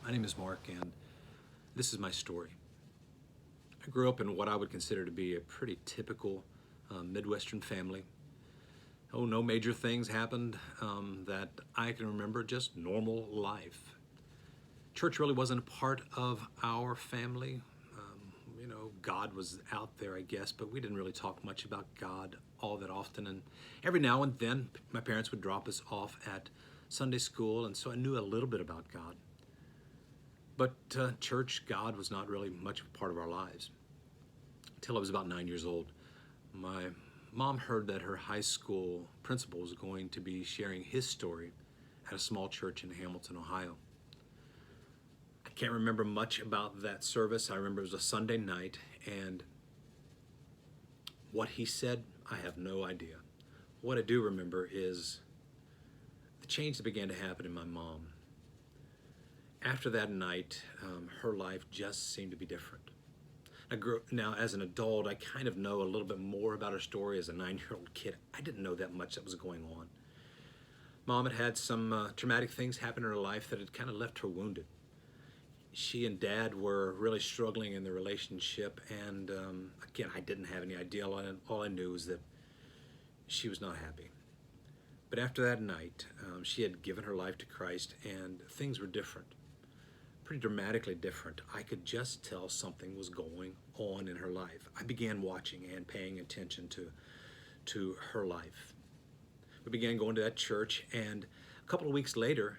My name is Mark, and this is my story. I grew up in what I would consider to be a pretty typical Midwestern family. Oh, no major things happened that I can remember, just normal life. Church really wasn't a part of our family. God was out there, I guess, but we didn't really talk much about God all that often. And every now and then, my parents would drop us off at Sunday school, and so I knew a little bit about God. But church, God was not really much of a part of our lives. Until I was about 9 years old, my mom heard that her high school principal was going to be sharing his story at a small church in Hamilton, Ohio. I can't remember much about that service. I remember it was a Sunday night, and what he said, I have no idea. What I do remember is the change that began to happen in my mom. After that night, her life just seemed to be different. Now, as an adult, I kind of know a little bit more about her story. As a 9-year-old kid, I didn't know that much that was going on. Mom had had some traumatic things happen in her life that had kind of left her wounded. She and Dad were really struggling in their relationship, and again, I didn't have any idea. All I knew was that she was not happy. But after that night, she had given her life to Christ, and things were different. Pretty dramatically different. I could just tell something was going on in her life. I began watching and paying attention to her life. We began going to that church, and a couple of weeks later,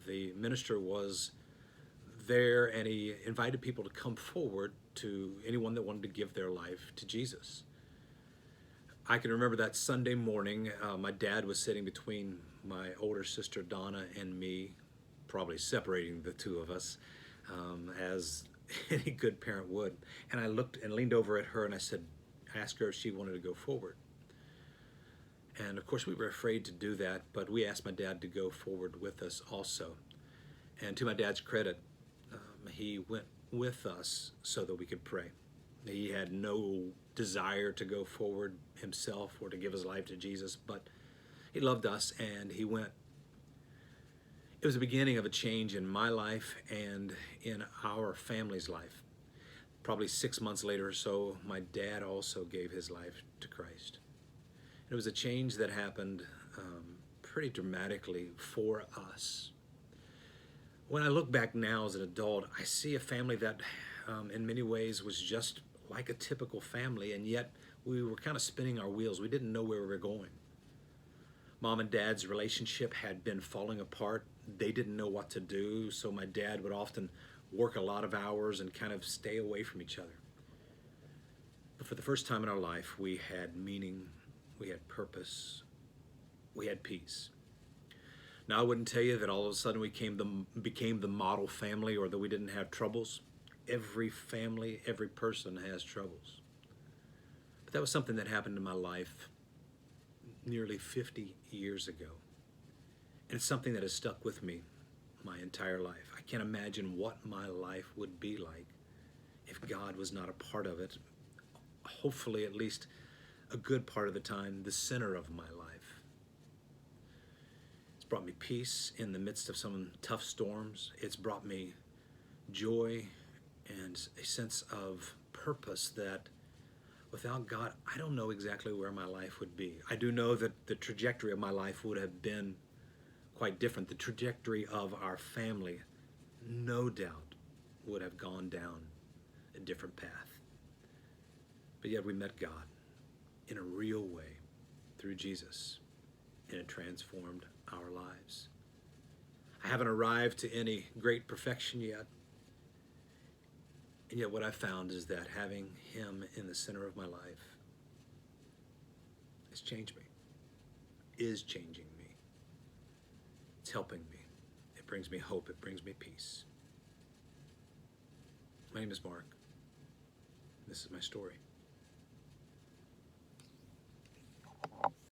the minister was there, and he invited people to come forward, to anyone that wanted to give their life to Jesus. I can remember that Sunday morning, my dad was sitting between my older sister Donna and me, probably separating the two of us, as any good parent would. And I looked and leaned over at her, and I asked her if she wanted to go forward. And of course, we were afraid to do that, but we asked my dad to go forward with us also. And to my dad's credit, he went with us so that we could pray. He had no desire to go forward himself or to give his life to Jesus, but he loved us and he went. It was the beginning of a change in my life and in our family's life. Probably 6 months later or so, my dad also gave his life to Christ. It was a change that happened pretty dramatically for us. When I look back now as an adult, I see a family that in many ways was just like a typical family, and yet we were kind of spinning our wheels. We didn't know where we were going. Mom and Dad's relationship had been falling apart. They didn't know what to do, so my dad would often work a lot of hours and kind of stay away from each other. But for the first time in our life, we had meaning, we had purpose, we had peace. Now, I wouldn't tell you that all of a sudden we became the model family, or that we didn't have troubles. Every family, every person has troubles. But that was something that happened in my life nearly 50 years ago. And it's something that has stuck with me my entire life. I can't imagine what my life would be like if God was not a part of it. Hopefully, at least a good part of the time, the center of my life. It's brought me peace in the midst of some tough storms. It's brought me joy and a sense of purpose that without God, I don't know exactly where my life would be. I do know that the trajectory of my life would have been quite different. The trajectory of our family, no doubt, would have gone down a different path. But yet we met God in a real way through Jesus, and it transformed our lives. I haven't arrived to any great perfection yet. And yet what I found is that having him in the center of my life has changed me, is changing me. It's helping me. It brings me hope. It brings me peace. My name is Mark. This is my story.